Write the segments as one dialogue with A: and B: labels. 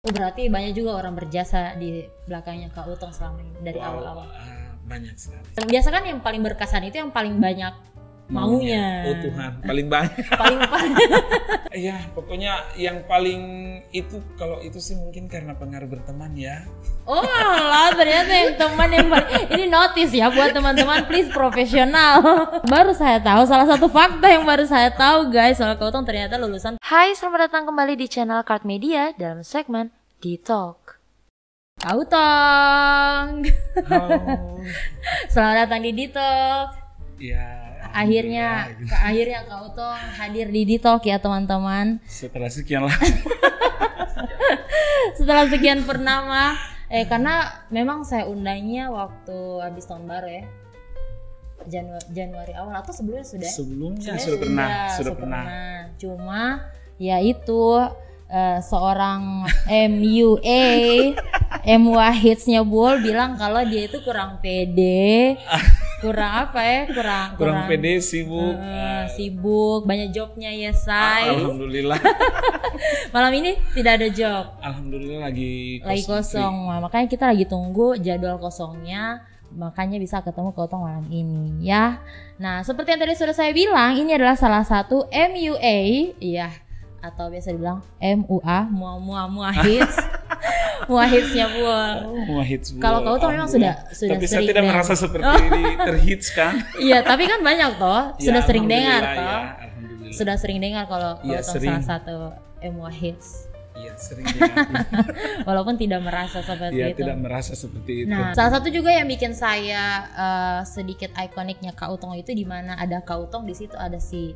A: Oh, berarti banyak juga orang berjasa di belakangnya Kak Utong selama ini dari awal-awal.
B: Banyak sekali.
A: Biasa kan yang paling berkesan itu yang paling banyak maunya.
B: Oh Tuhan, paling banyak.
A: Paling
B: Iya, pokoknya yang paling itu, kalau itu sih mungkin karena pengaruh berteman ya.
A: Oh lah, ternyata yang teman yang paling ini notice ya buat teman-teman, please profesional. Baru saya tahu, salah satu fakta yang baru saya tahu guys, soal Kak Utong ternyata lulusan. Hai, selamat datang kembali di channel Card Media dalam segmen D-Talk. Kak Utong.
B: Oh.
A: Selamat datang di D-Talk.
B: Ya.
A: Akhirnya Kak Utong hadir di D-Talk ya teman-teman.
B: Setelah sekian lama.
A: Setelah sekian purnama. Karena memang saya undangnya waktu habis tahun baru ya. Januari awal atau sebelumnya sudah?
B: Sebelumnya sudah pernah.
A: Cuma ya itu seorang MUA hitsnya Bol bilang kalau dia itu kurang pede, kurang
B: pede,
A: sibuk, banyak jobnya ya say.
B: Alhamdulillah.
A: Malam ini tidak ada job.
B: Alhamdulillah lagi
A: kosong. Nah, makanya kita lagi tunggu jadwal kosongnya. Makanya bisa ketemu Kak Utong malam ini ya. Nah, seperti yang tadi sudah saya bilang, ini adalah salah satu MUA ya, atau biasa dibilang MUA, mua hits. Mua hitsnya Bol.
B: Mua hits.
A: Kalau Kak Utong memang sudah
B: tapi saya
A: sering
B: tidak merasa seperti ini terhits kan?
A: Iya, tapi kan banyak toh, sudah sering dengar toh.
B: Ya, alhamdulillah.
A: Sudah sering dengar kalau Kak Utong salah satu MUA hits.
B: Iya, sering dengar.
A: Walaupun tidak merasa seperti itu.
B: Tidak merasa seperti itu.
A: Nah, salah satu juga yang bikin saya sedikit ikoniknya Kak Utong itu di mana ada Kak Utong, di situ ada si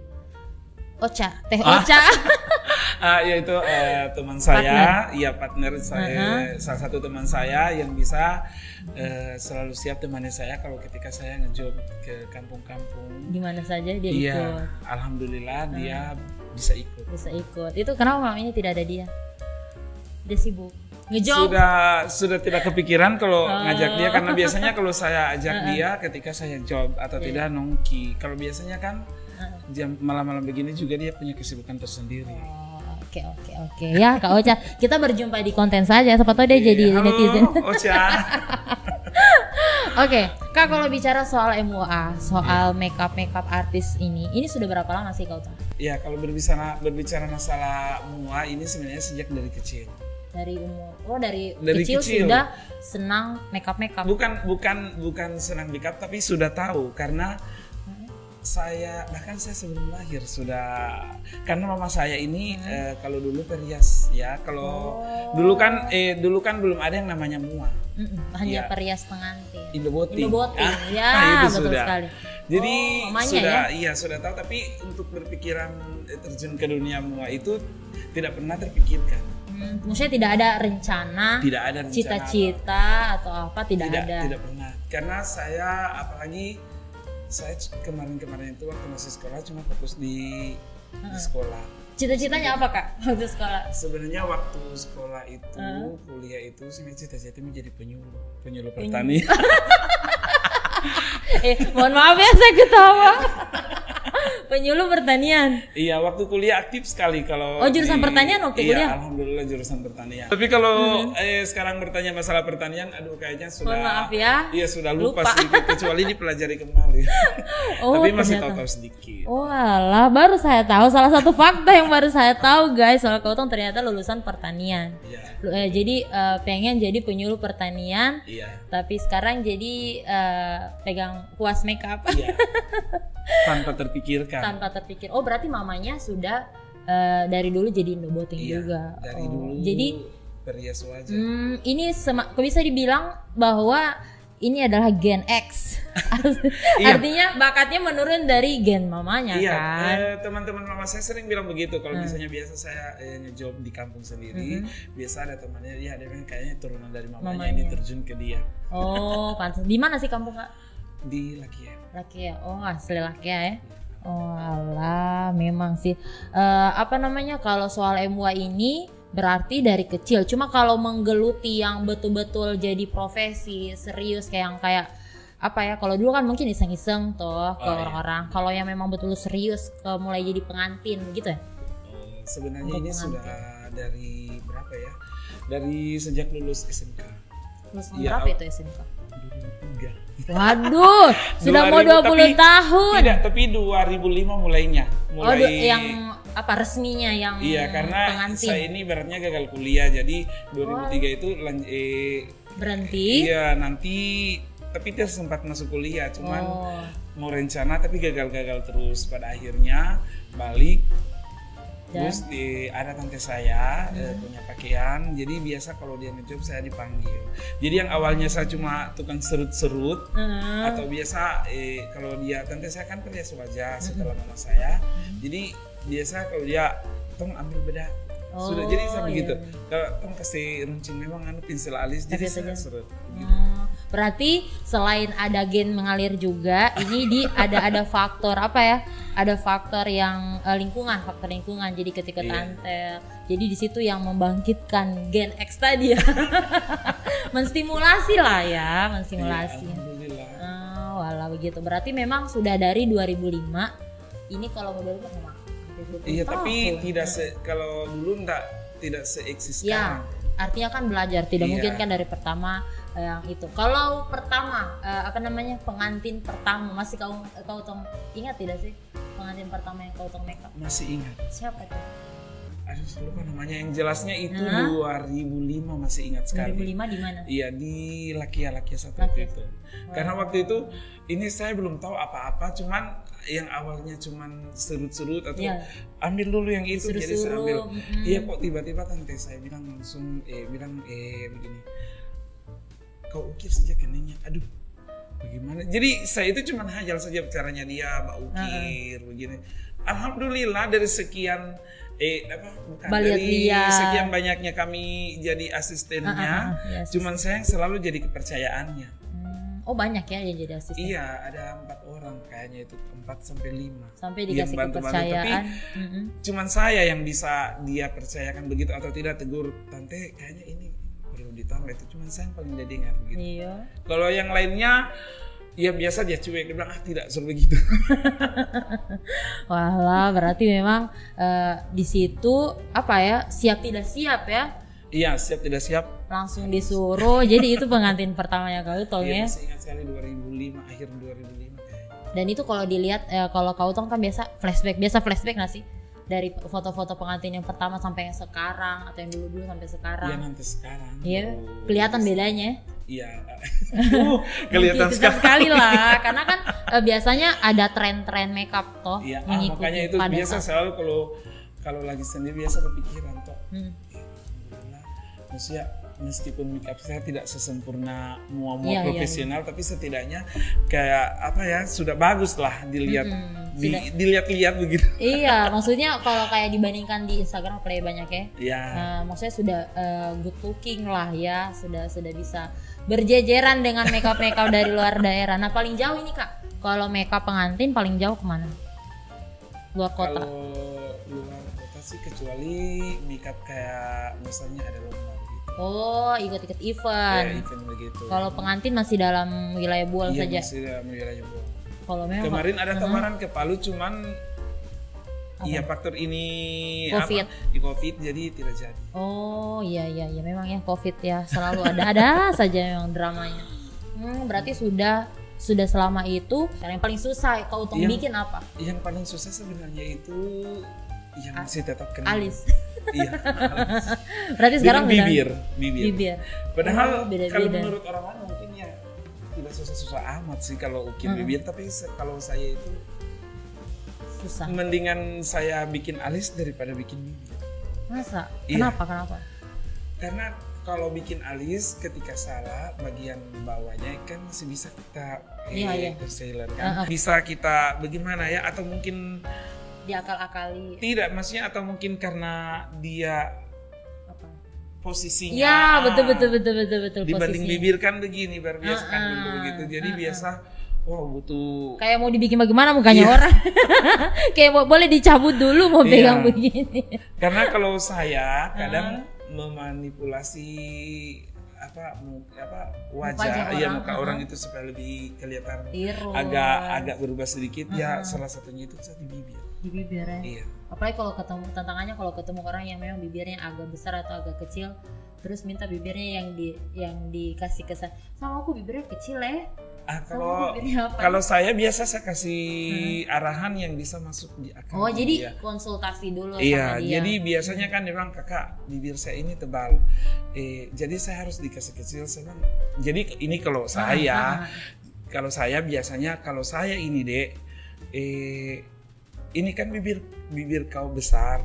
A: Ocha, Teh Ocha.
B: Yaitu teman saya, partner saya, salah satu teman saya yang bisa selalu siap temani saya kalau ketika saya ngejob ke kampung-kampung. Di
A: mana saja dia ikut.
B: Iya, alhamdulillah dia bisa ikut.
A: Itu kenapa malam ini tidak ada dia? Dia sibuk ngejob.
B: Sudah tidak kepikiran kalau ngajak dia, karena biasanya kalau saya ajak dia ketika saya job atau tidak nongki. Kalau biasanya kan jam malam-malam begini juga dia punya kesibukan tersendiri.
A: Oke ya Kak Ocha, kita berjumpa di konten saja, siapa tahu dia jadi netizen.
B: Ocha.
A: Oke, Kak, kalau bicara soal MUA, soal makeup artis ini sudah berapa lama sih Kak Ocha?
B: Ya, kalau berbicara masalah MUA ini sebenarnya sejak dari kecil.
A: Dari umur, dari kecil sudah senang makeup.
B: Bukan senang makeup, tapi sudah tahu karena saya sebelum lahir sudah, karena mama saya ini kalau dulu perias ya, kalau dulu kan belum ada yang namanya MUA.
A: Hanya perias pengantin.
B: Indoboting.
A: Ya,
B: itu
A: betul
B: sudah.
A: Sekali.
B: Jadi sudah tahu, tapi untuk berpikiran terjun ke dunia MUA itu tidak pernah terpikirkan.
A: Maksudnya tidak ada rencana, cita-cita atau apa, tidak ada. Tidak
B: pernah. Karena saya saya kemarin itu waktu masih sekolah cuma fokus di sekolah.
A: Cita-citanya apa Kak waktu sekolah?
B: Sebenarnya waktu sekolah itu, kuliah itu sebenarnya cita-cita menjadi penyuluh pertanian.
A: Mohon maaf ya saya ketawa. Penyuluh pertanian.
B: Iya, waktu kuliah aktif sekali kalau.
A: Oh, jurusan pertanian waktu kuliah?
B: Iya, alhamdulillah jurusan pertanian. Tapi kalau sekarang bertanya masalah pertanian, aduh kayaknya sudah.
A: Mohon maaf ya.
B: Iya, sudah lupa sedikit, kecuali dipelajari kembali. Tapi masih tahu sedikit.
A: Oh alah, baru saya tahu, salah satu fakta yang baru saya tahu guys, soal Kak Utong ternyata lulusan pertanian. Iya. Jadi pengen jadi penyuluh pertanian. Iya. Tapi sekarang jadi pegang kuas makeup. Iya.
B: Tanpa terpikirkan.
A: Oh, berarti mamanya sudah dari dulu jadi Indoboting juga.
B: Dari dulu.
A: Jadi
B: perias wajah.
A: Ini bisa dibilang bahwa ini adalah gen X. Artinya bakatnya menurun dari gen mamanya kan.
B: Teman-teman mama saya sering bilang begitu. Kalau misalnya biasa saya ngejob di kampung sendiri, biasa ada temannya dia bilang kayaknya turunan dari mamanya ini terjun ke dia.
A: Oh, pantas. Di mana sih kampung Kak?
B: Di Lakia.
A: Oh, asli Lakia ya. Oh alah, memang sih. Kalau soal MUA ini berarti dari kecil. Cuma kalau menggeluti yang betul-betul jadi profesi serius kayak kalau dulu kan mungkin iseng-iseng tuh ke orang-orang. Kalau yang memang betul serius mulai jadi pengantin gitu ya.
B: Sebenarnya ini sudah dari berapa ya? dari sejak lulus SMK.
A: Lulus
B: Iya,
A: berapa itu SMK?
B: 2003.
A: Waduh, sudah mau 20 tahun.
B: Tidak, tapi 2005 mulainya.
A: Yang apa resminya yang
B: iya, karena
A: pengantin.
B: saya ini ibaratnya gagal kuliah, jadi 2003 itu
A: berhenti.
B: Iya, nanti tapi dia sempat masuk kuliah, cuman mau rencana tapi gagal terus. Pada akhirnya balik. Terus ada tante saya punya pakaian, jadi biasa kalau dia ngejob saya dipanggil. Jadi yang awalnya saya cuma tukang serut-serut atau biasa kalau dia tante saya kan perias wajah setelah mama saya, jadi biasa kalau dia tong ambil bedak. Sudah jadi saya begitu. Kalau tong kasih runcing memang pinsel alis jadi saya serut. Gitu.
A: Berarti selain ada gen mengalir juga, ini ada faktor apa ya? Ada faktor yang faktor lingkungan. Jadi ketika tante, jadi di situ yang membangkitkan gen X tadi ya, menstimulasi lah ya, menstimulasi.
B: Alhamdulillah.
A: Walah begitu. Berarti memang sudah dari 2005. Ini kalau model memang.
B: Iya, tapi tidak kalau dulu tidak seeksis sekarang.
A: Artinya kan belajar, tidak mungkin kan dari pertama yang itu. Kalau pertama pengantin pertama masih kau ingat tidak sih pengantin pertama yang kau makeup?
B: Masih ingat.
A: Siapa itu?
B: Aduh, lupa namanya, yang jelasnya itu 2005 masih ingat sekali.
A: 2005 di mana?
B: Iya, di Lakia satu waktu itu. Karena waktu itu ini saya belum tahu apa-apa, cuman yang awalnya cuman serut-serut atau ambil dulu yang itu, jadi saya ambil. Iya, kok tiba-tiba tante saya bilang langsung begini, kau ukir saja keningnya. Aduh, bagaimana? Jadi saya itu cuman hajal saja caranya dia ukir begini. Alhamdulillah dari sekian sekian banyaknya kami jadi asistennya, cuman saya selalu jadi kepercayaannya.
A: Oh, banyak ya yang jadi asisten?
B: Iya, ada 4 orang kayaknya itu, 4 sampai 5.
A: Sampai dikasih kepercayaan.
B: Tapi cuman saya yang bisa dia percayakan begitu atau tidak, tegur tante kayaknya ini perlu ditambah, itu cuman saya yang paling dia dengar gitu. Iya. Kalau yang lainnya ya biasa dia cuek, dia bilang tidak suruh begitu.
A: Walah, berarti memang di situ siap tidak siap ya?
B: Iya, siap tidak siap.
A: Langsung disuruh. Jadi itu pengantin pertamanya kau Tong ya?
B: Masih ingat sekali 2005, akhir 2005 kayaknya.
A: Dan itu kalau dilihat kalau kau Tong kan biasa flashback nggak sih? Dari foto-foto pengantin yang pertama sampai yang sekarang atau yang dulu-dulu sampai sekarang.
B: Iya, nanti sekarang.
A: Iya, kelihatan bedanya.
B: Iya. Kelihatan
A: sekali lah, karena kan biasanya ada tren-tren makeup toh.
B: Iya, makanya itu biasa selalu kalau lagi sendiri biasa kepikiran toh. Maksudnya meskipun makeup saya tidak sesempurna profesional, tapi setidaknya kayak sudah bagus lah dilihat, dilihat-lihat begitu.
A: Iya, maksudnya kalau kayak dibandingkan di Instagram play banyak ya.
B: Iya.
A: Maksudnya sudah good looking lah ya, sudah bisa berjejeran dengan makeup dari luar daerah. Nah, paling jauh ini Kak, kalau makeup pengantin paling jauh kemana? Luar kota?
B: Kalau luar kota sih kecuali makeup kayak misalnya ada lomba.
A: Oh, ikut event.
B: Ya, event begitu.
A: Kalau pengantin masih dalam wilayah Buol saja.
B: Iya, masih dalam wilayah Buol.
A: Kalau memang
B: kemarin ada tawaran ke Palu, cuman faktor ini COVID jadi tidak jadi.
A: Oh, iya memang ya COVID ya, selalu ada saja memang dramanya. Berarti sudah selama itu yang paling susah kau bikin apa?
B: Yang paling susah sebenarnya itu yang masih tetap kena
A: alis.
B: Iya.
A: Berarti sekarang
B: bibir.
A: Oh,
B: Padahal
A: beda-beda.
B: Kalau menurut orang lain mungkin ya tidak susah-susah amat sih kalau ukir bibir, tapi kalau saya itu
A: susah.
B: Mendingan saya bikin alis daripada bikin bibir.
A: Masa?
B: Iya.
A: Kenapa?
B: Karena kalau bikin alis ketika salah bagian bawahnya kan masih bisa kita concealer kan. Bisa kita bagaimana ya, atau mungkin
A: diakal-akali.
B: Tidak, maksudnya atau mungkin karena dia posisinya.
A: Ya, betul.
B: Dibanding
A: posisinya.
B: Bibir kan begini, biasa kan dulu begitu. Jadi biasa butuh
A: kayak mau dibikin bagaimana mukanya orang. Kayak boleh dicabut dulu mau pegang begini.
B: Karena kalau saya kadang memanipulasi wajah muka orang itu supaya lebih kelihatan agak berubah sedikit, ya salah satunya itu di bibir.
A: Di bibir ya.
B: Iya.
A: Apalagi kalau ketemu, tantangannya kalau ketemu orang yang memang bibirnya agak besar atau agak kecil, terus minta bibirnya yang dikasih kesan, sama aku bibirnya kecil ya.
B: Kalau saya biasa saya kasih arahan yang bisa masuk di akal.
A: Oh, jadi konsultasi dulu
B: iya,
A: sama dia.
B: Jadi biasanya kan dia bilang, kakak bibir saya ini tebal, jadi saya harus dikasih kecil. Saya bilang, jadi ini kalau saya biasanya kalau saya ini dek, ini kan bibir kau besar.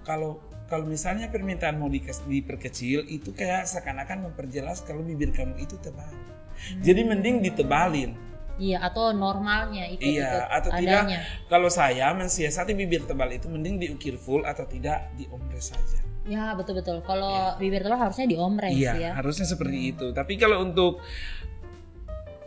B: Kalau misalnya permintaan mau diperkecil, itu kayak seakan-akan memperjelas kalau bibir kamu itu tebal. Jadi mending ditebalin.
A: Iya, atau normalnya ikut
B: atau
A: adanya.
B: Tidak. Kalau saya mensiasati bibir tebal itu mending diukir full atau tidak diompres saja.
A: Ya, betul-betul. Kalau bibir tebal harusnya diompres ya.
B: Iya, harusnya seperti itu. Tapi kalau untuk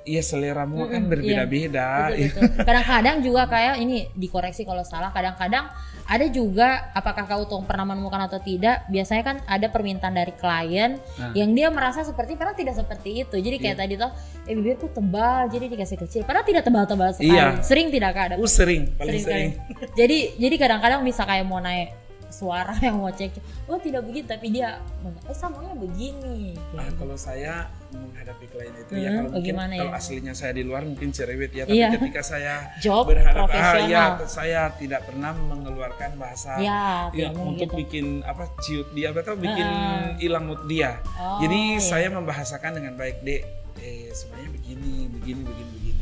B: seleramu kan berbeda-beda.
A: Betul. Kadang-kadang juga kayak ini dikoreksi kalau salah. Kadang-kadang ada juga, apakah kau pernah menemukan atau tidak, biasanya kan ada permintaan dari klien yang dia merasa seperti, padahal tidak seperti itu. Jadi kayak tadi tuh, bibirku tebal jadi dikasih kecil, padahal tidak tebal-tebal sekali. Sering tidak Kak?
B: Sering, paling sering.
A: Jadi kadang-kadang bisa kayak mau naik suara yang mau cek, oh tidak begitu, tapi dia samanya begini.
B: Kalau saya menghadapi klien itu kalau mungkin kalau aslinya saya di luar mungkin cerewet ya, tapi ketika saya berhadapan saya tidak pernah mengeluarkan bahasa untuk bikin ciut dia atau bikin hilang mood dia. Jadi saya membahasakan dengan baik, dek, sebenarnya begini.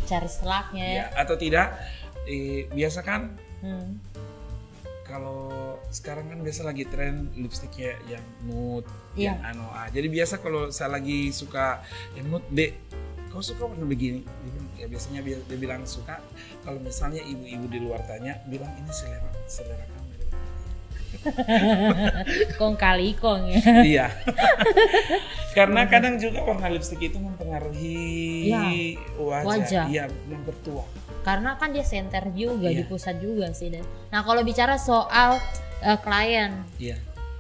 A: Cari selaknya.
B: Atau tidak, biasa kan kalau sekarang kan biasa lagi tren lipstiknya yang nude, yang jadi biasa kalau saya lagi suka yang nude, dek, kau suka warna begini? Ya biasanya dia bilang suka. Kalau misalnya ibu-ibu di luar tanya, bilang ini selera kamu.
A: Kong kali kong ya.
B: Iya. Karena kadang juga warna lipstik itu mempengaruhi wajah. Iya, mempertua.
A: Karena kan dia center juga, di pusat juga sih. Nah kalau bicara soal klien,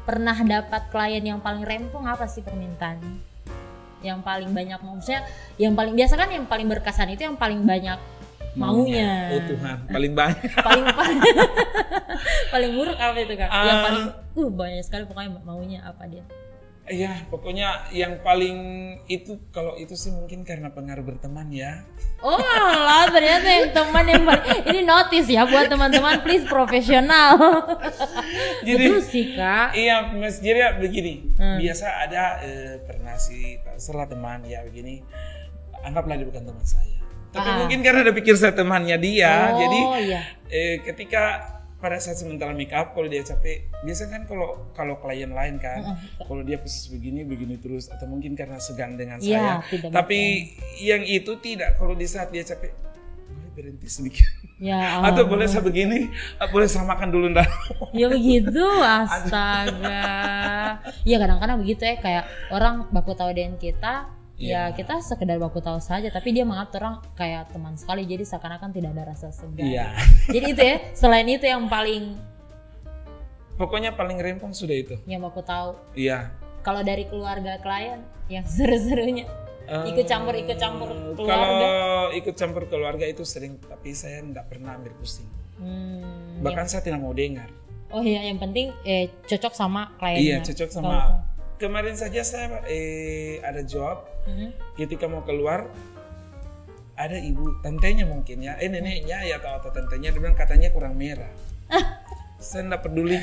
A: pernah dapat klien yang paling rempong apa sih permintaannya? Yang paling banyak, maksudnya yang paling biasa kan yang paling berkesan itu yang paling banyak maunya.
B: Oh Tuhan, paling banyak.
A: paling buruk apa itu Kak? Yang paling banyak sekali pokoknya maunya apa dia?
B: Iya, pokoknya yang paling itu, kalau itu sih mungkin karena pengaruh berteman ya.
A: Oh lah, ternyata yang teman yang paling, ini notice ya buat teman-teman, please profesional. Betul sih Kak.
B: Iya, jadi begini, biasa ada pernah sih setelah teman ya begini, anggaplah dia bukan teman saya. Tapi mungkin karena ada pikir saya temannya dia, jadi ketika pada saat sementara make up, kalau dia capek, biasanya kan kalau klien lain kan, kalau dia persis begini terus, atau mungkin karena segan dengan saya. Tapi yang itu tidak, kalau di saat dia capek, boleh berhenti sedikit. Atau boleh saya begini, boleh saya makan dulu ndak?
A: Ya begitu, astaga. Ya kadang-kadang begitu ya, kayak orang baku tahu dengan kita. Ya kita sekedar baku tahu saja, tapi dia mengatur orang kayak teman sekali, jadi seakan-akan tidak ada rasa segan. Jadi itu ya, selain itu yang paling,
B: pokoknya paling rempong sudah itu.
A: Yang baku tahu.
B: Iya.
A: Kalau dari keluarga klien, yang seru-serunya ikut campur keluarga.
B: Kalau ikut campur keluarga itu sering, tapi saya tidak pernah ambil pusing. Bahkan saya tidak mau dengar.
A: Oh iya, yang penting cocok sama kliennya.
B: Iya, cocok sama. Kemarin saja saya ada job, ketika mau keluar ada ibu, tantenya mungkin ya, neneknya ya atau tantenya, dia bilang katanya kurang merah. Saya tidak peduli.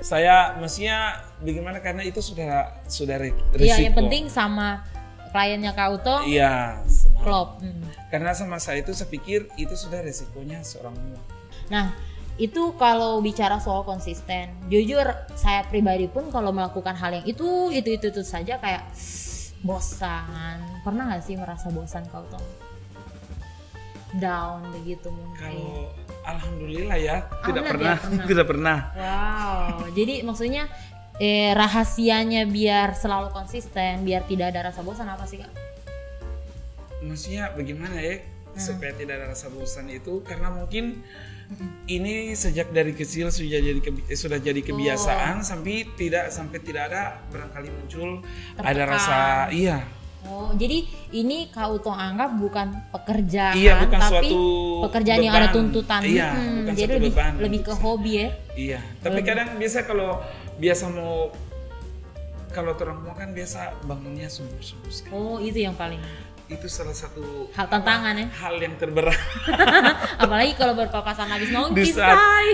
B: Saya maksudnya bagaimana, karena itu sudah resiko.
A: Iya, yang penting sama kliennya Kak Uto.
B: Iya,
A: klop.
B: Karena sama saya itu, saya pikir itu sudah resikonya seorang mua.
A: Nah, itu kalau bicara soal konsisten, jujur saya pribadi pun kalau melakukan hal yang itu saja kayak bosan. Pernah nggak sih merasa bosan kau tuh? Down begitu mungkin?
B: Kalau alhamdulillah ya, tidak pernah.
A: Wow, jadi maksudnya rahasianya biar selalu konsisten, biar tidak ada rasa bosan apa sih Kak?
B: Maksudnya bagaimana ya supaya tidak ada rasa bosan itu, karena mungkin ini sejak dari kecil sudah jadi kebiasaan, sampai tidak ada barangkali muncul ada rasa
A: Oh, jadi ini Kak Utong anggap bukan pekerjaan,
B: Iya, bukan
A: tapi
B: suatu
A: pekerjaan yang
B: beban.
A: ada tuntutan.
B: Iya, bukan
A: jadi
B: suatu beban
A: lebih ke
B: untuk saya.
A: hobi ya.
B: Iya, tapi kadang biasa kalau mau kalau orang mau kan biasa bangunnya subuh sekali.
A: Oh, itu yang paling
B: Itu salah satu
A: hal tantangan ya.
B: hal yang terberat
A: Apalagi kalau berpapasan habis
B: di
A: nongki,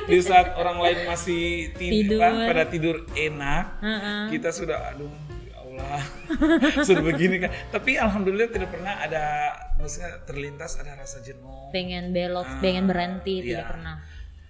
B: di saat orang lain masih
A: Tidur.
B: pada tidur enak, kita sudah aduh ya Allah sudah begini kan. Tapi alhamdulillah tidak pernah ada, maksudnya terlintas ada rasa jenuh.
A: pengen belok, pengen berhenti,
B: iya.
A: tidak pernah.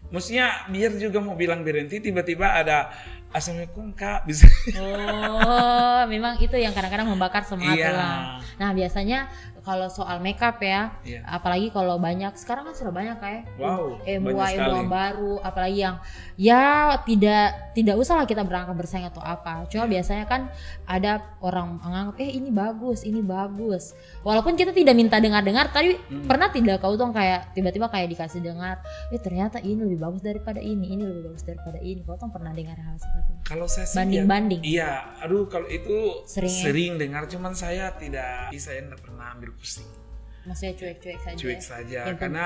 B: Maksudnya biar juga mau bilang berhenti tiba-tiba ada assalamualaikum Kak bisa.
A: Oh, memang itu yang kadang-kadang membakar semangat
B: Iya.
A: orang. Nah, biasanya kalau soal makeup ya,
B: Iya.
A: apalagi kalau banyak, sekarang kan sudah banyak kayak
B: Wow,
A: MUA
B: banyak sekali.
A: baru, apalagi yang ya tidak usah lah kita berangkat bersaing atau apa. Cuma biasanya kan ada orang menganggap ini bagus. Walaupun kita tidak minta dengar-dengar, tadi pernah tidak Kak Utong kayak tiba-tiba kayak dikasih dengar, ternyata ini lebih bagus daripada ini lebih bagus daripada ini. Kak Utong pernah dengar hal seperti itu?
B: Kalau saya sih
A: Banding-banding.
B: Iya, aduh kalau itu
A: Sering ya?
B: sering dengar, cuman saya tidak pernah ambil pusing.
A: Maksudnya cuek-cuek saja.
B: Cuek saja
A: Yang
B: karena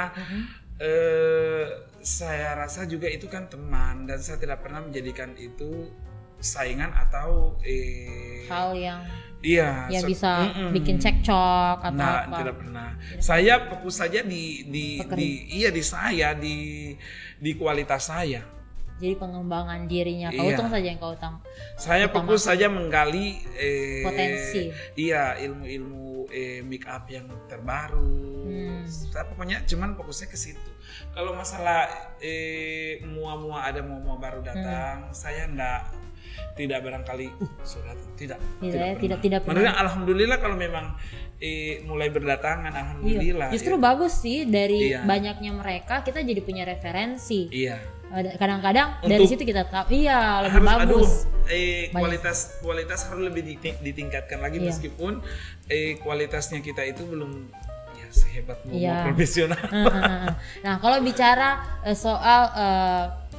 B: saya rasa juga itu kan teman dan saya tidak pernah menjadikan itu saingan atau
A: hal yang
B: iya
A: ya bisa bikin cekcok atau
B: nah,
A: apa.
B: tidak pernah. Saya fokus saja di saya di kualitas saya.
A: Jadi pengembangan dirinya Kak
B: Iya.
A: Utong saja yang Kak Utong.
B: Saya fokus saja menggali
A: Potensi.
B: Iya, ilmu-ilmu make up yang terbaru. Saya pokoknya cuman fokusnya ke situ. Kalau masalah mua baru datang, saya tidak barangkali sudah tidak
A: tidak pernah.
B: Maksudnya alhamdulillah kalau memang mulai berdatangan alhamdulillah.
A: Iya. Justru bagus sih dari
B: Iya.
A: banyaknya mereka kita jadi punya referensi.
B: Iya.
A: Kadang-kadang dari
B: Untuk-
A: situ kita tahu lebih bagus.
B: Kualitas harus lebih ditingkatkan lagi
A: Iya.
B: meskipun kualitasnya kita itu belum ya sehebat mau
A: Iya.
B: profesional.
A: Nah, kalau bicara soal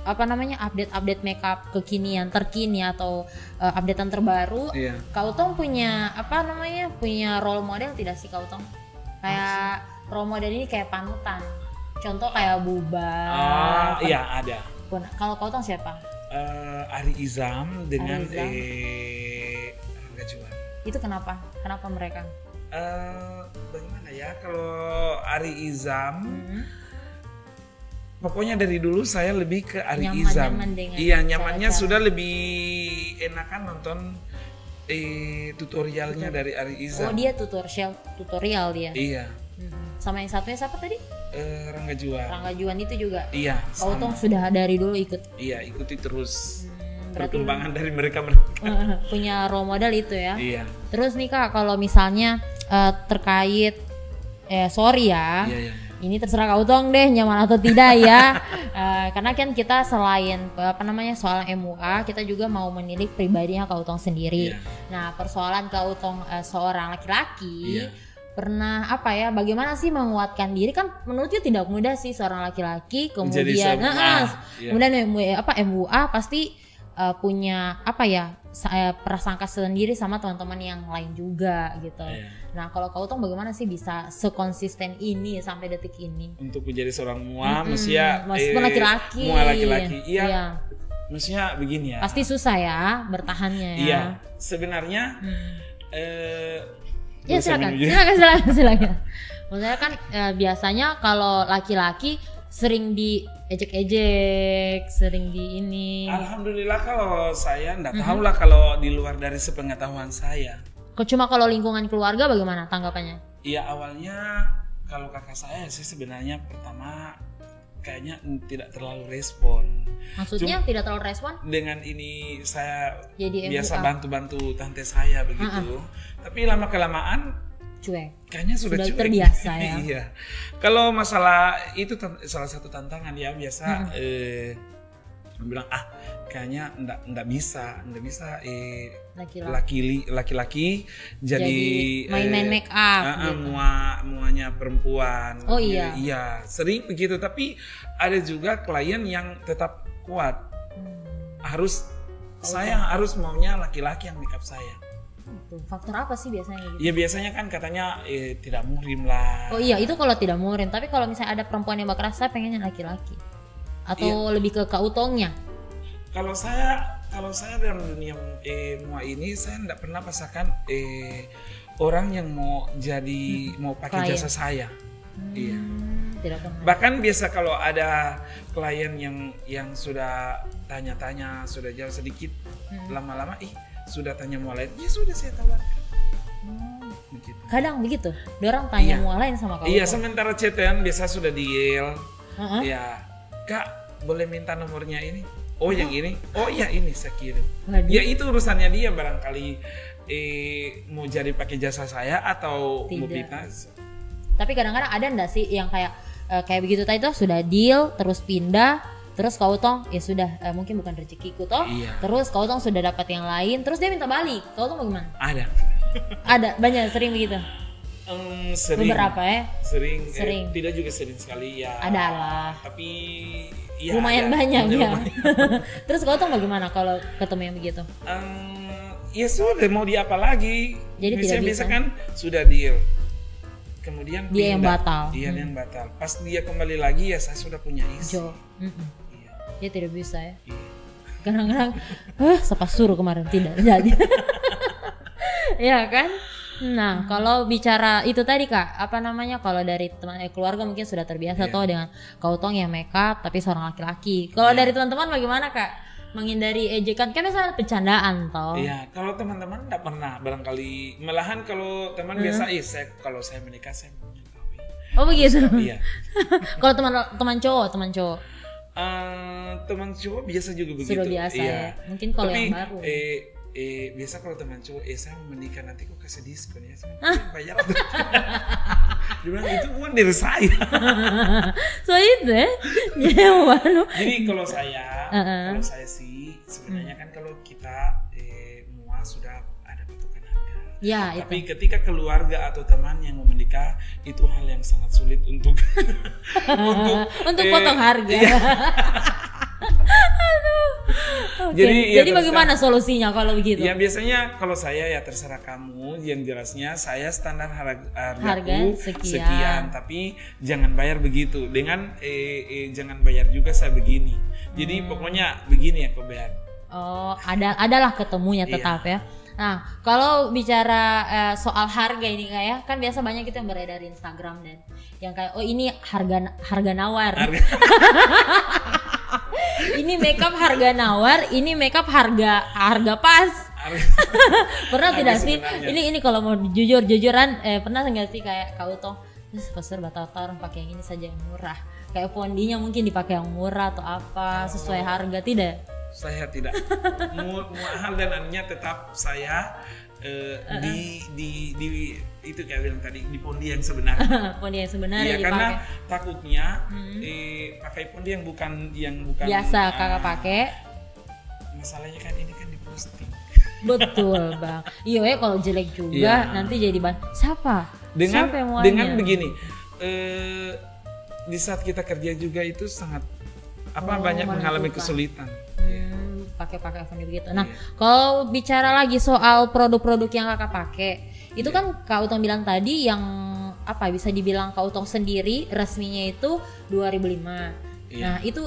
A: update makeup kekinian, terkini atau updatean terbaru,
B: Iya.
A: Kak Utong punya punya role model tidak sih Kak Utong? Kayak role model ini kayak panutan. Contoh kayak Buba.
B: Iya ada.
A: Kalau Kak Utong siapa?
B: Ari Izam dengan
A: Ari Izam.
B: Rangga Juan.
A: Itu kenapa? Kenapa mereka?
B: Bagaimana ya kalau Ari Izam? Pokoknya dari dulu saya lebih ke Ari Izam.
A: Nyaman dengan
B: Iya, nyamannya
A: cara-cara.
B: sudah lebih enakan nonton tutorialnya dari Ari Izam.
A: Oh, dia tutorial dia.
B: Iya.
A: Sama yang satunya siapa tadi?
B: Rangga Juan.
A: Rangga Juan itu juga.
B: Iya.
A: Kak Utong sudah dari dulu ikut.
B: Iya, ikuti terus
A: Berarti
B: perkembangan dari mereka.
A: punya role model itu ya.
B: Iya.
A: Terus nih Kak, kalau misalnya terkait sorry ya.
B: Iya.
A: Ini terserah Kak Utong deh nyaman atau tidak ya. Karena kan kita selain soal MUA, kita juga mau menilik pribadinya Kak Utong sendiri.
B: Iya.
A: Nah, persoalan Kak Utong seorang laki-laki,
B: Iya.
A: pernah bagaimana sih menguatkan diri, kan menurutnya tidak mudah sih seorang laki-laki,
B: Menjadi
A: kemudian
B: iya.
A: kemudian MUA pasti punya prasangka sendiri sama teman-teman yang lain juga gitu.
B: Iya.
A: Nah, kalau Kak Utong bagaimana sih bisa sekonsisten ini sampai detik ini?
B: Untuk menjadi seorang mua, maksudnya
A: Meskipun laki-laki.
B: mua laki-laki. Iya.
A: Iya.
B: Maksudnya begini ya.
A: Pasti susah ya bertahannya ya.
B: Iya. Sebenarnya
A: Ya silakan. Maksudnya kan biasanya kalau laki-laki sering diejek-ejek, sering di ini.
B: Alhamdulillah kalau saya enggak tahu lah kalau di luar dari sepengetahuan saya.
A: Cuma kalau lingkungan keluarga bagaimana tanggapannya?
B: Iya, awalnya kalau kakak saya sih sebenarnya pertama kayaknya tidak terlalu respon.
A: Maksudnya tidak terlalu respon?
B: Dengan ini saya
A: Jadi
B: biasa
A: MUA.
B: bantu-bantu tante saya begitu. Tapi lama kelamaan
A: Cuek.
B: kayaknya sudah cuek.
A: terbiasa ya.
B: Iya. Kalau masalah itu salah satu tantangan ya biasa bilang kayaknya enggak bisa laki-laki jadi
A: main-main make up gitu.
B: muanya perempuan.
A: Oh iya.
B: Iya, sering begitu, tapi ada juga klien yang tetap kuat. Saya harus maunya laki-laki yang make up saya.
A: Tuh, faktor apa sih biasanya gitu?
B: Ya biasanya kan katanya tidak muhrim lah.
A: Oh iya, itu kalau tidak murim. Tapi kalau misalnya ada perempuan yang bakal rasa pengennya laki-laki. Atau lebih ke kautongnya.
B: Kalau saya dalam dunia mua ini saya tidak pernah pasakan orang yang mau pakai
A: Klien.
B: jasa saya. Iya.
A: Tidak pernah.
B: Bahkan biasa kalau ada klien yang sudah tanya-tanya, sudah jauh sedikit, lama-lama sudah tanya mua lain, ya sudah saya tawarkan. Begitu.
A: Kadang begitu. Dorang tanya
B: Iya.
A: mua lain sama kau.
B: Iya, sementara chatan biasa sudah deal.
A: Heeh.
B: Ya, Kak, boleh minta nomornya ini? Oh, yang ini? Oh iya, ini saya kirim.
A: Waduh.
B: Ya itu urusannya dia, barangkali mau jadi pakai jasa saya atau mau
A: Tidak.
B: pindah.
A: Tapi kadang-kadang ada nggak sih yang kayak begitu tadi tuh sudah deal terus pindah terus kau tong ya sudah mungkin bukan rezekiku toh.
B: Iya.
A: Terus kau tong sudah dapat yang lain terus dia minta balik. Kau tong bagaimana?
B: Ada.
A: Ada banyak sering begitu.
B: Sering.
A: Beberapa ya.
B: Sering. Tidak juga sering sekali ya.
A: Ada lah.
B: Tapi ya
A: Lumayan
B: ada.
A: banyak ya.
B: Lumayan.
A: Terus kau tong bagaimana kalau ketemu yang begitu?
B: Ya sudah, mau di apa lagi?
A: Jadi tidak
B: Biasa
A: bisa.
B: kan sudah deal. Kemudian
A: Dia yang
B: pindah.
A: batal.
B: Dia yang batal. Pas dia kembali lagi ya saya sudah punya isi.
A: Jo.
B: Iya.
A: Dia tidak bisa ya.
B: Iya.
A: Kadang-kadang sepas suruh kemarin tidak jadi. Ya kan? Nah, kalau bicara itu tadi Kak, apa namanya? Kalau dari teman keluarga mungkin sudah terbiasa
B: Iya.
A: toh dengan kau tong yang makeup tapi seorang laki-laki. Kalau dari teman-teman bagaimana Kak? Menghindari ejekan kan biasanya bercandaan toh.
B: Iya, kalau teman-teman enggak pernah, barangkali malahan kalau teman biasa kalau saya menikah saya mau kawin.
A: Oh begitu.
B: Iya.
A: Kalau teman cowok.
B: Teman cowok biasa juga begitu.
A: Sudah biasa
B: Iya.
A: ya. Mungkin kalau
B: Tapi,
A: yang baru.
B: biasa kalau teman cowok, saya mau menikah nanti kok kasih diskon ya, saya bayar. Dia bilang itu bukan dari saya.
A: So itu ya.
B: Jadi kalau saya sih sebenarnya kan kalau kita mua sudah ada patokan harga.
A: Ya,
B: Tapi
A: itu.
B: ketika keluarga atau teman yang mau menikah itu hal yang sangat sulit untuk
A: Untuk potong harga.
B: Iya.
A: Oke.
B: Jadi, ya
A: Jadi bagaimana solusinya kalau begitu?
B: Ya biasanya kalau saya ya terserah kamu, yang jelasnya saya standar hargaku
A: Harga
B: sekian, tapi jangan bayar begitu. Dengan jangan bayar juga saya begini. Jadi pokoknya begini ya kau bayar.
A: Oh, adalah ketemunya tetap ya. Nah, kalau bicara soal harga ini kayak kan biasa banyak kita yang beredar di Instagram dan yang kayak oh ini harga nawar. Ini makeup harga nawar, ini makeup harga pas. Pernah tidak sih? Ini kalau mau jujuran pernah nggak sih kayak kau toh pasar batal orang pakai yang ini saja yang murah. Kayak fondinya mungkin dipakai yang murah atau apa sesuai harga tidak?
B: Saya tidak. Mahal dan anunya tetap saya di itu kayak bilang tadi di pondi yang sebenarnya.
A: Pondi yang sebenarnya
B: Iya,
A: dipakai.
B: karena takutnya pakai pondi yang bukan
A: Biasa kakak pakai.
B: Masalahnya kan ini kan diposting.
A: Betul bang. Iya ya kalau jelek juga
B: Iya.
A: nanti jadi siapa yang mau
B: dengan begini di saat kita kerja juga itu sangat banyak mengalami
A: menentukan.
B: kesulitan.
A: Pakai phone begitu. Nah, kalau bicara lagi soal produk-produk yang kakak pakai, itu kan Kak Utong bilang tadi yang bisa dibilang Kak Utong sendiri resminya itu 2005.
B: Iya.
A: Nah, itu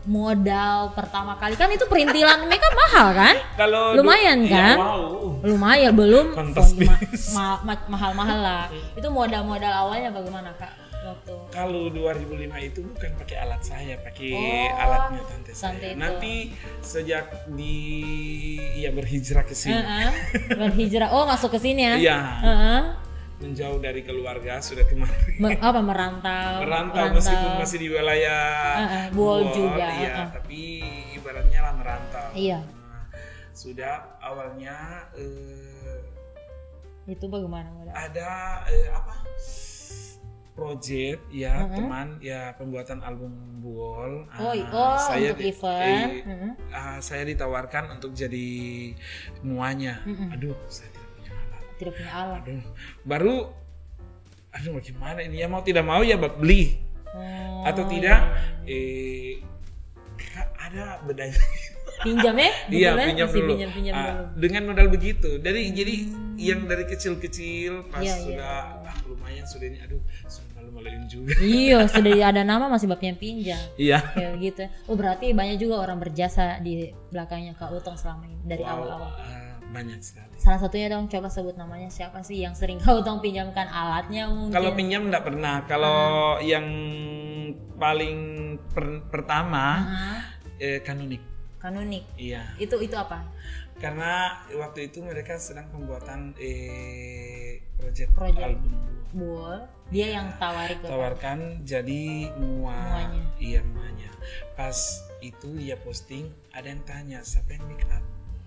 A: modal pertama kali kan itu perintilan makeup mahal kan?
B: Kalau
A: Lumayan kan?
B: Ya, wow.
A: Lumayan belum
B: Fantastis.
A: mahal-mahal lah. Itu modal awalnya bagaimana Kak? Waktu
B: Kalau 2005 itu bukan pakai alat saya, pakai
A: Oh,
B: alatnya tante saya.
A: tante itu.
B: Nanti sejak berhijrah ke sini.
A: berhijrah. Oh, masuk ke sini ya?
B: Iya.
A: Heeh.
B: Menjauh dari keluarga sudah kemari.
A: Merantau
B: Meskipun masih di wilayah
A: Buol juga.
B: Iya, tapi ibaratnya lah merantau.
A: Iya.
B: Nah, sudah awalnya
A: Itu bagaimana modal?
B: ada project ya teman ya pembuatan album Buol. Saya
A: untuk event.
B: Saya ditawarkan untuk jadi muanya. Aduh, saya tidak punya alat. Aduh, bagaimana ini ya, mau tidak mau ya beli. Atau tidak ada bedanya.
A: Pinjam ya?
B: Iya,
A: Betulnya
B: pinjam
A: masih
B: dulu.
A: pinjam dulu.
B: Dengan modal begitu. Jadi yang dari kecil-kecil pas
A: Iya,
B: sudah lumayan sudah ini, aduh, sudah malu-maluin juga.
A: Iya, sudah ada nama masih bapaknya pinjam.
B: Iya.
A: Kayak gitu. Oh, berarti banyak juga orang berjasa di belakangnya Kak Utong selama ini dari awal-awal.
B: Banyak sekali.
A: Salah satunya dong, coba sebut namanya siapa sih yang sering Kak Utong pinjamkan alatnya mungkin.
B: Kalau pinjam enggak pernah. Kalau yang paling pertama Kanonik.
A: Kanonik.
B: Iya.
A: Itu apa?
B: Karena waktu itu mereka sedang pembuatan project album
A: Buol. Dia yang
B: tawarkan jadi
A: muanya.
B: Iya, muanya. Pas itu dia posting, ada yang tanya siapa yang make up.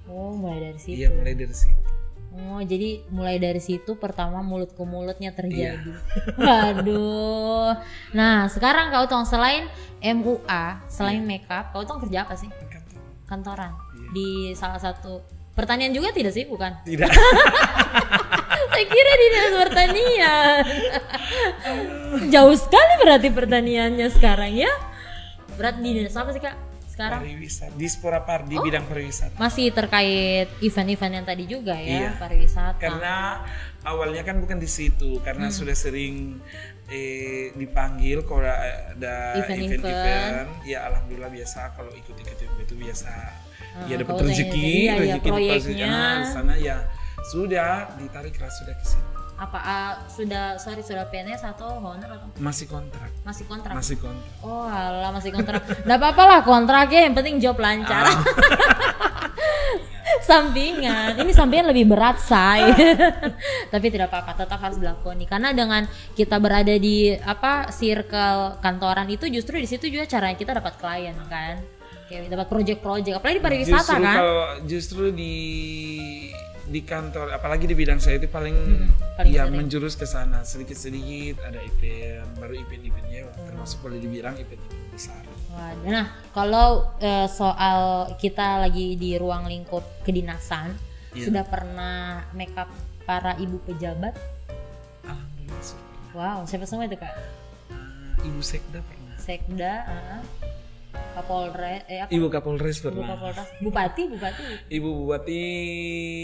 A: Oh, mulai dari situ.
B: Iya, mulai dari situ.
A: Oh, jadi mulai dari situ pertama mulut ke mulutnya terjadi.
B: Iya.
A: Waduh. Nah, sekarang Kak Utong selain MUA, selain makeup, Kak Utong kerja apa sih? Kantoran.
B: Iya.
A: Di salah satu pertanian juga tidak sih? Bukan?
B: Tidak.
A: Saya kira di dinas pertanian. Jauh sekali berarti pertaniannya sekarang ya. Berarti di dinas apa sih Kak? Sekarang
B: Pariwisata, di Sporapar, di bidang pariwisata.
A: masih terkait event-event yang tadi juga ya,
B: Iya.
A: pariwisata.
B: Karena awalnya kan bukan di situ, karena sudah sering dipanggil kalau ada event-event. Ya alhamdulillah biasa kalau ikut-ikut itu biasa. Ya dapat
A: kalau
B: rezeki,
A: iya,
B: rezeki
A: proyeknya.
B: di sana ya sudah ditariklah sudah ke sini.
A: Apa sudah PNS atau honor atau
B: Masih kontrak.
A: masih kontrak?
B: Masih kontrak.
A: Oh alah, masih kontrak. Nggak apa-apa lah kontraknya, yang penting job lancar. Sampingan, ini sampingan lebih berat say. Tapi tidak apa-apa, tetap harus dilakoni karena dengan kita berada di circle kantoran itu justru di situ juga caranya kita dapat klien kan, kayak dapat project-project, apalagi di pariwisata
B: Justru
A: kan.
B: kalau justru di kantor, apalagi di bidang saya itu paling ya
A: sering.
B: menjurus ke sana sedikit-sedikit ada event, baru event-eventnya termasuk boleh dibilang event besar.
A: Nah, kalau soal kita lagi di ruang lingkup kedinasan, sudah pernah make up para ibu pejabat?
B: Alhamdulillah sudah.
A: Wow, siapa semua itu Kak?
B: Ibu Sekda pernah.
A: Sekda, Kapolres,
B: Ibu Kapolres
A: Ibu
B: pernah.
A: Kapolres, Bupati?
B: Ibu Bupati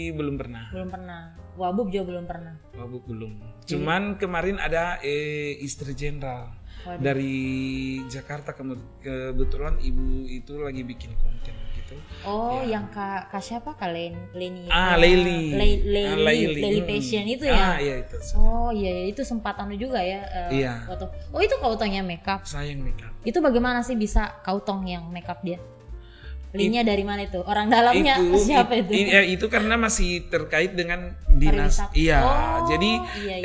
B: belum pernah.
A: Belum pernah. Wabub juga belum pernah.
B: Wabub belum. Cuman kemarin ada istri jenderal dari Jakarta, kebetulan ibu itu lagi bikin konten gitu.
A: Oh, yang Kak siapa? Kak Leni.
B: Leili.
A: Leili Passion itu ya?
B: Iya itu.
A: Oh iya, itu sempat juga ya.
B: Iya.
A: Oh itu Kak Utong yang makeup.
B: Saya yang makeup.
A: Itu bagaimana sih bisa Kak Utong yang makeup dia? Linknya dari mana itu? Orang dalamnya siapa itu?
B: Itu karena masih terkait dengan dinas.
A: Pariwisata.
B: Iya.
A: Oh,
B: Jadi
A: iya.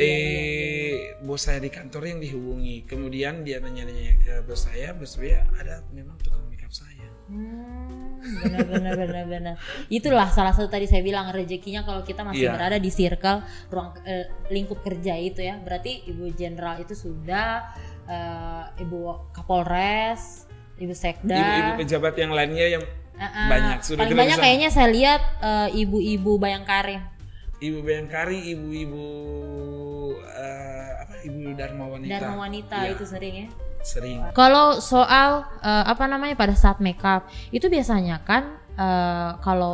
B: bos saya di kantor yang dihubungi. Kemudian dia nanya-nanya ke bos saya ada memang tukang makeup saya.
A: Benar. Itulah salah satu tadi saya bilang rezekinya kalau kita masih berada di circle ruang lingkup kerja itu ya. Berarti Ibu Jenderal itu sudah, Ibu Kapolres, Ibu Sekda,
B: ibu-ibu pejabat yang lainnya yang banyak sudah.
A: Paling banyak kayaknya saya lihat ibu-ibu Bayangkari.
B: Ibu Bayangkari, ibu-ibu ibu Dharma Wanita.
A: Ya. Itu sering ya.
B: Sering.
A: Kalau soal pada saat makeup itu biasanya kan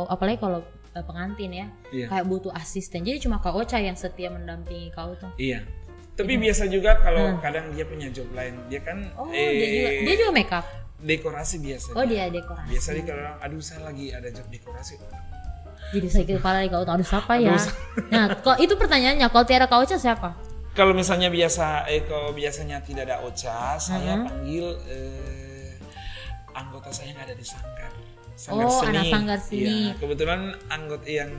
A: apalagi kalau pengantin ya, kayak butuh asisten. Jadi cuma Kak Ocha yang setia mendampingi Kak Utong.
B: Iya. Tapi biasa juga kalau kadang dia punya job lain, dia kan
A: dia juga makeup.
B: Dekorasi biasa.
A: Oh, dia dekorasi.
B: Biasa dia kalau aduh saya lagi ada job dekorasi.
A: Jadi saya kepala Kak Utong, aduh siapa ya? Nah, kok itu pertanyaannya, kalau tiada Kak Ocha siapa?
B: Kalau misalnya kalau biasanya tidak ada Ocha, saya panggil anggota saya yang ada di sanggar seni.
A: Anak sanggar seni.
B: Ya, kebetulan anggota yang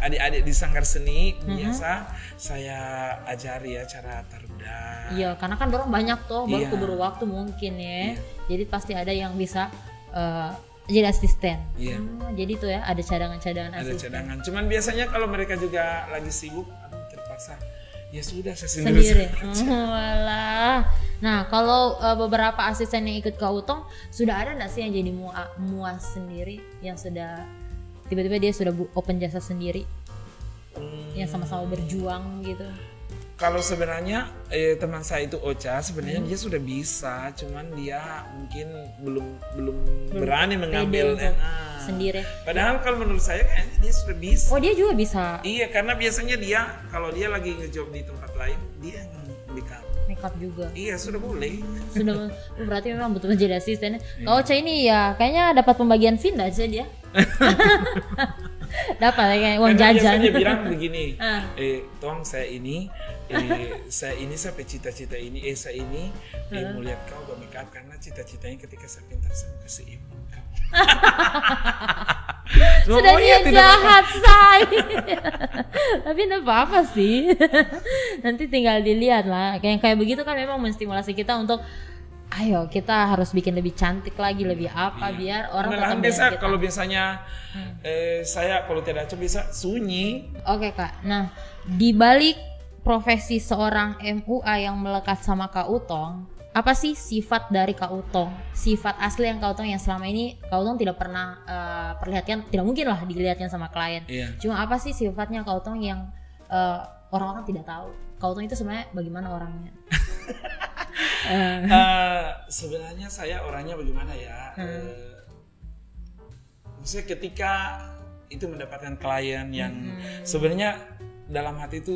B: adik-adik di sanggar seni biasa saya ajari ya cara taruda.
A: Iya, karena kan orang banyak tuh, baru keburu waktu mungkin ya. Jadi pasti ada yang bisa jadi asisten.
B: Iya.
A: Jadi tuh ya ada cadangan-cadangan asisten.
B: Ada cadangan. Cuman biasanya kalau mereka juga lagi sibuk, terpaksa. Ya sudah saya sendiri.
A: Walah. Nah kalau beberapa asisten yang ikut Kak Utong sudah ada nggak sih yang jadi muas sendiri, yang sudah tiba-tiba dia sudah open jasa sendiri, yang sama-sama berjuang gitu?
B: Kalau sebenarnya teman saya itu Ocha, sebenarnya dia sudah bisa, cuman dia mungkin belum berani mengambil
A: sendiri.
B: Padahal kalau menurut saya kayaknya dia sudah bisa.
A: Oh, dia juga bisa.
B: Iya, karena biasanya dia kalau dia lagi ngejob di tempat lain, dia
A: makeup juga.
B: Iya, sudah boleh.
A: Sudah, berarti memang betul jadi asisten. Kalau Ocha ini ya kayaknya dapat pembagian fin aja dia. Dapat kayak uang jajan.
B: Dia bilang begini, Tong saya cita-cita ini, saya ini mau lihat kau bermakeup karena cita-citanya ketika saya pintar saya mau kasih ibu kau.
A: Sudah dia jahat say. Tapi enggak apa-apa sih. Nanti tinggal dilihat lah. Kayak begitu kan memang menstimulasi kita untuk ayo kita harus bikin lebih cantik lagi, lebih apa biar orang tetap
B: biasa kita. Kalau biasanya saya kalau tidak coba bisa sunyi.
A: Oke Kak. Nah, di balik profesi seorang MUA yang melekat sama Kak Utong, apa sih sifat dari Kak Utong? Sifat asli yang Kak Utong yang selama ini Kak Utong tidak pernah perlihatkan, tidak mungkin lah dilihatkan sama klien. Cuma apa sih sifatnya Kak Utong yang orang-orang tidak tahu? Kak Utong itu sebenarnya bagaimana orangnya?
B: Sebenarnya saya orangnya bagaimana ya? Maksudnya ketika itu mendapatkan klien yang sebenarnya dalam hati itu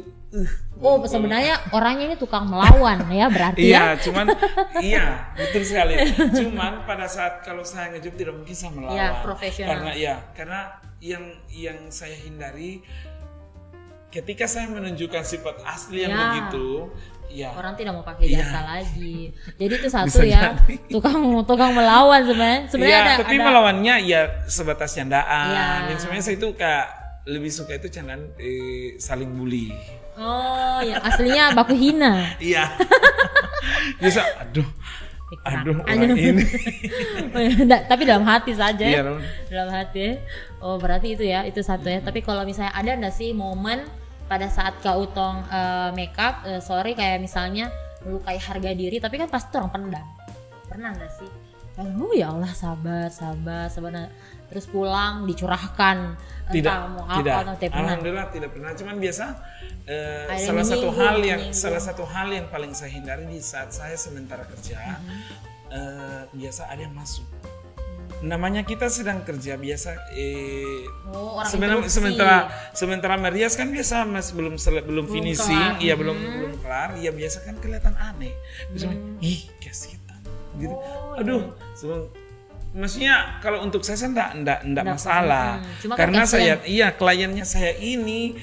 A: sebenarnya orangnya ini tukang melawan ya berarti
B: iya, cuman iya betul sekali. Cuman pada saat kalau saya ngejob tidak mungkin saya melawan.
A: Ya, profesional.
B: Karena yang saya hindari ketika saya menunjukkan sifat asli yang begitu,
A: orang tidak mau pakai jasa lagi. Jadi itu satu ya, tukang melawan sebenarnya.
B: Tapi melawannya ya sebatas candaan. Yang sebenarnya saya itu kayak lebih suka itu candaan saling bully.
A: Oh, yang aslinya baku hina.
B: Iya. Bisa, aduh orang ini.
A: Tapi dalam hati saja.
B: Iya,
A: dalam hati. Oh, berarti itu ya, itu satu ya. Tapi kalau misalnya ada nggak sih momen pada saat Kak Utong makeup, kayak misalnya melukai harga diri, tapi kan pasti orang pendam. Pernah nggak sih? Ya Allah sabar. Terus pulang dicurahkan entah mau apa atau tidak pernah.
B: Alhamdulillah tidak pernah. Cuman biasa salah satu hal yang paling saya hindari di saat saya sementara kerja, biasa ada yang masuk. Namanya kita sedang kerja biasa sementara merias kan biasa masih belum finishing, belum kelar, ya biasa kan kelihatan aneh. Misalnya, kayak setan gitu. Maksudnya kalau untuk saya enggak masalah. Karena saya kliennya saya ini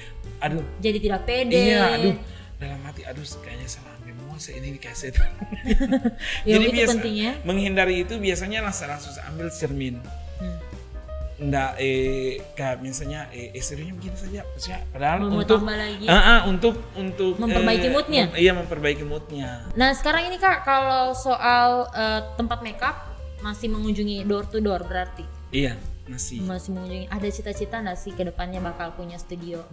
A: jadi tidak pede.
B: Iya, dalam hati kayaknya salah ambil saya ini kayak setan. Jadi biasa pentingnya. Menghindari itu biasanya langsung ambil cermin. Enggak kayak misalnya seriusnya begini saja. Maksudnya padahal untuk
A: memperbaiki moodnya.
B: Iya, memperbaiki moodnya.
A: Nah, sekarang ini Kak, kalau soal tempat makeup masih mengunjungi door to door berarti?
B: Iya, masih
A: mengunjungi. Ada cita-cita nggak sih kedepannya bakal punya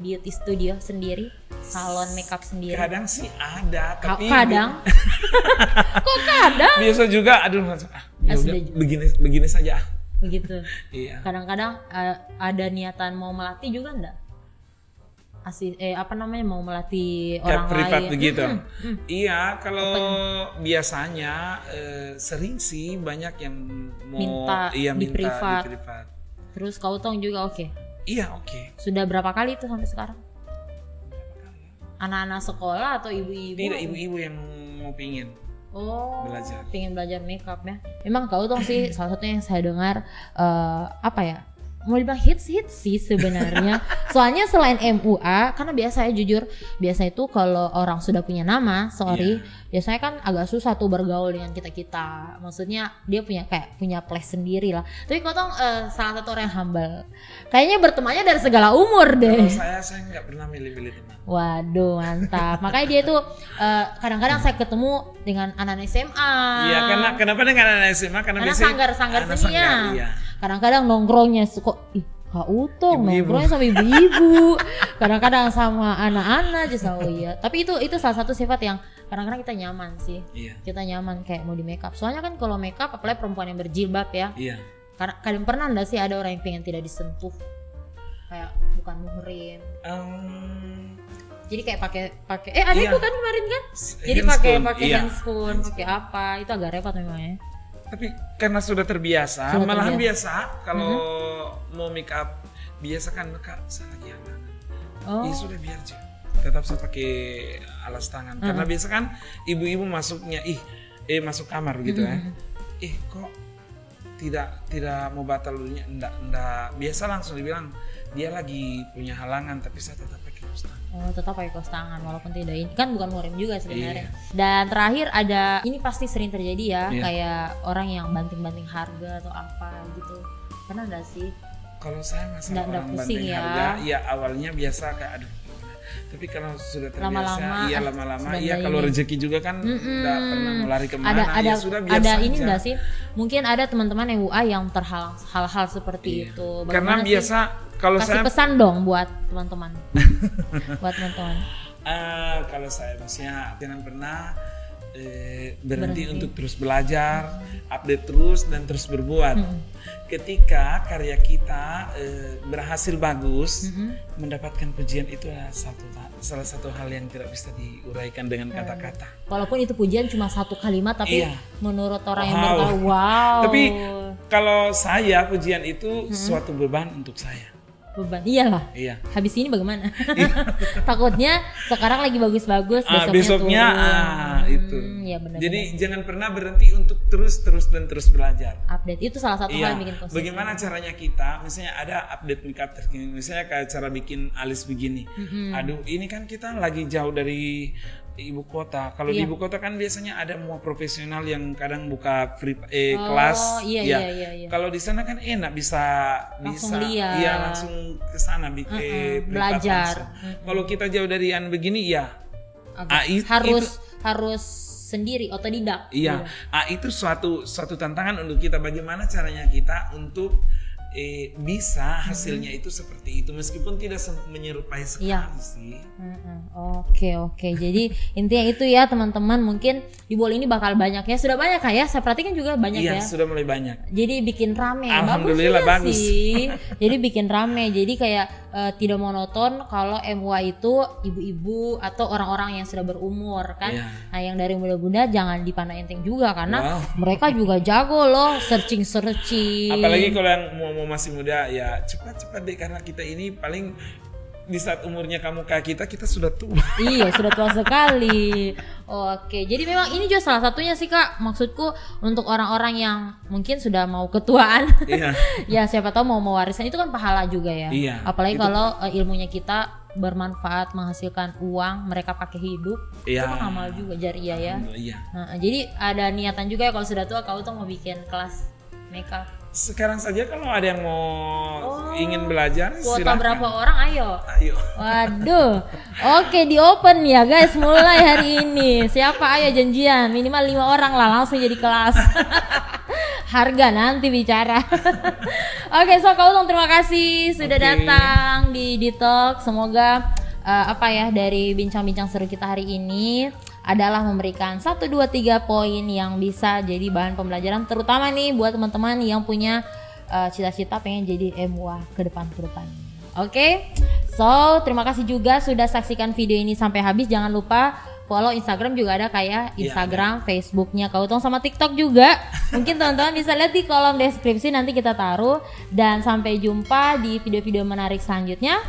A: beauty studio sendiri, salon makeup sendiri?
B: Kadang sih ada, tapi
A: kadang kok kadang?
B: Biasa juga, begini saja.
A: Begitu.
B: Iya.
A: Kadang-kadang ada niatan mau melatih juga enggak? Mau melatih orang
B: privat
A: lain
B: begitu. Iya, kalau biasanya sering sih banyak yang mau minta di privat.
A: Terus Kak Utong juga oke?
B: Iya, oke.
A: Sudah berapa kali itu sampai sekarang? Anak-anak sekolah atau ibu-ibu?
B: Tidak, ibu-ibu yang mau pingin
A: pengen belajar makeup ya. Memang Kak Utong sih salah satunya yang saya dengar mau dibilang hits sih sebenarnya. Soalnya selain MUA, karena biasa itu kalau orang sudah punya nama, biasanya kan agak susah tuh bergaul dengan kita. Maksudnya dia punya place sendiri lah. Tapi Kak Utong salah satu orang yang humble. Kayaknya bertemannya dari segala umur deh.
B: Kalau saya nggak pernah milih-milih teman.
A: Waduh, mantap. Makanya dia tuh kadang-kadang saya ketemu dengan anak SMA.
B: Iya, kenapa dengan anak SMA? Karena
A: sanggar seninya. Iya. Kadang-kadang nongkrongnya Kak Utong nongkrongnya sama ibu-ibu, kadang-kadang sama anak-anak aja. Tapi itu salah satu sifat yang kadang-kadang kita nyaman sih. Kita nyaman kayak mau di makeup. Soalnya kan kalau makeup apalagi perempuan yang berjilbab ya. Kadang pernah enggak sih ada orang yang pengen tidak disentuh, kayak bukan muhrim? Jadi kayak pakai ada
B: Iya.
A: itu kan kemarin kan? Jadi pakai
B: Iya.
A: handscoon, pakai apa? Itu agak repot memang ya.
B: Tapi karena sudah terbiasa,
A: Sudah
B: malahan
A: terbiasa.
B: biasa kalau mau make up biasa kan Kak, saya lagi halangan.
A: Oh.
B: Ya sudah biar aja. Tetap saya pakai alas tangan. Karena biasa kan ibu-ibu masuknya masuk kamar gitu ya. Kok tidak mau batal dulunya, enggak. Biasa langsung dibilang dia lagi punya halangan, tapi saya tetap pakai kaos tangan.
A: Oh, tetap pakai kaos tangan walaupun tidak ini kan bukan murim juga sebenarnya.
B: Iya.
A: Dan terakhir ada ini pasti sering terjadi ya,
B: Iya.
A: kayak orang yang banting-banting harga atau apa gitu. Pernah enggak sih?
B: Kalau saya masalah
A: Nggak
B: orang
A: pusing
B: banting
A: ya.
B: harga, ya awalnya biasa kayak aduh gimana. Tapi kalau sudah terbiasa, lama-lama,
A: sudah
B: kalau
A: ini.
B: rezeki juga kan nggak pernah mau lari kemana.
A: Ada
B: Ya sudah biar
A: ada
B: saja.
A: ini enggak sih? Mungkin ada teman-teman MUA yang terhalang hal-hal seperti
B: Iya.
A: itu.
B: Karena
A: Bagaimana sih?
B: biasa kalau
A: Kasih
B: saya
A: pesan dong buat teman-teman. Buat teman-teman.
B: kalau saya maksudnya jangan pernah berhenti untuk terus belajar, update terus dan terus berbuat. Ketika karya kita berhasil bagus, mendapatkan pujian itu adalah salah satu hal yang tidak bisa diuraikan dengan kata-kata.
A: Walaupun itu pujian cuma satu kalimat tapi
B: Iya.
A: menurut orang yang
B: Wow.
A: bertahu wow.
B: Tapi kalau saya pujian itu suatu beban untuk saya.
A: beban. Iyalah.
B: Iya.
A: Habis ini bagaimana? Takutnya sekarang lagi bagus-bagus,
B: Besoknya
A: turun.
B: itu.
A: Ya benar.
B: Jadi jangan pernah berhenti untuk terus belajar.
A: Update itu salah satu hal yang bikin konsisten.
B: Bagaimana caranya kita, misalnya ada update makeup terkini, misalnya kayak cara bikin alis begini. Aduh, ini kan kita lagi jauh dari ibu kota. Kalau di ibu kota kan biasanya ada semua profesional yang kadang buka kelas.
A: Iya.
B: Kalau di sana kan enak bisa
A: lihat.
B: Iya langsung ke sana bikin
A: belajar.
B: Kalau kita jauh dari begini ya
A: harus sendiri otodidak.
B: Iya, itu suatu tantangan untuk kita. Bagaimana caranya kita untuk bisa hasilnya itu seperti itu meskipun tidak menyerupai sekali sih.
A: Oke. Jadi intinya itu ya teman-teman, mungkin di Bowl ini bakal banyak ya. Sudah banyak ya? Saya perhatikan juga banyak ya.
B: Iya, sudah mulai banyak.
A: Jadi bikin rame.
B: Alhamdulillah bagus.
A: Sih. Jadi bikin rame. Jadi kayak tidak monoton kalau MUA itu ibu-ibu atau orang-orang yang sudah berumur kan.
B: Iya.
A: Nah, yang dari muda-muda jangan dipandang enteng juga karena mereka juga jago loh searching.
B: Apalagi kalau yang mau masih muda ya cepat deh, karena kita ini paling di saat umurnya kamu kayak kita sudah tua.
A: Iya, sudah tua sekali. Oke, jadi memang ini juga salah satunya sih Kak. Maksudku untuk orang-orang yang mungkin sudah mau ketuaan. Iya. Ya siapa tahu mau warisan itu kan pahala juga ya.
B: Iya.
A: Apalagi kalau ilmunya kita bermanfaat, menghasilkan uang, mereka pakai hidup. Itu kan amal juga jariah ya.
B: Iya.
A: Nah, jadi ada niatan juga ya kalau sudah tua kau tuh mau bikin kelas makeup.
B: Sekarang saja kalau ada yang mau ingin belajar
A: Kuota
B: silakan.
A: berapa orang? Ayo. Waduh. Oke, di open ya guys mulai hari ini. Siapa ayo janjian minimal 5 orang lah langsung jadi kelas. Harga nanti bicara. Oke, so Kak terima kasih sudah datang di Talk. Semoga dari bincang-bincang seru kita hari ini adalah memberikan 1, 2, 3 poin yang bisa jadi bahan pembelajaran, terutama nih buat teman-teman yang punya cita-cita pengen jadi MUA ke depan. Oke, so terima kasih juga sudah saksikan video ini sampai habis. Jangan lupa follow Instagram juga ada kayak Instagram, Facebooknya Kak Utong sama TikTok juga. Mungkin teman-teman bisa lihat di kolom deskripsi, nanti kita taruh. Dan sampai jumpa di video-video menarik selanjutnya.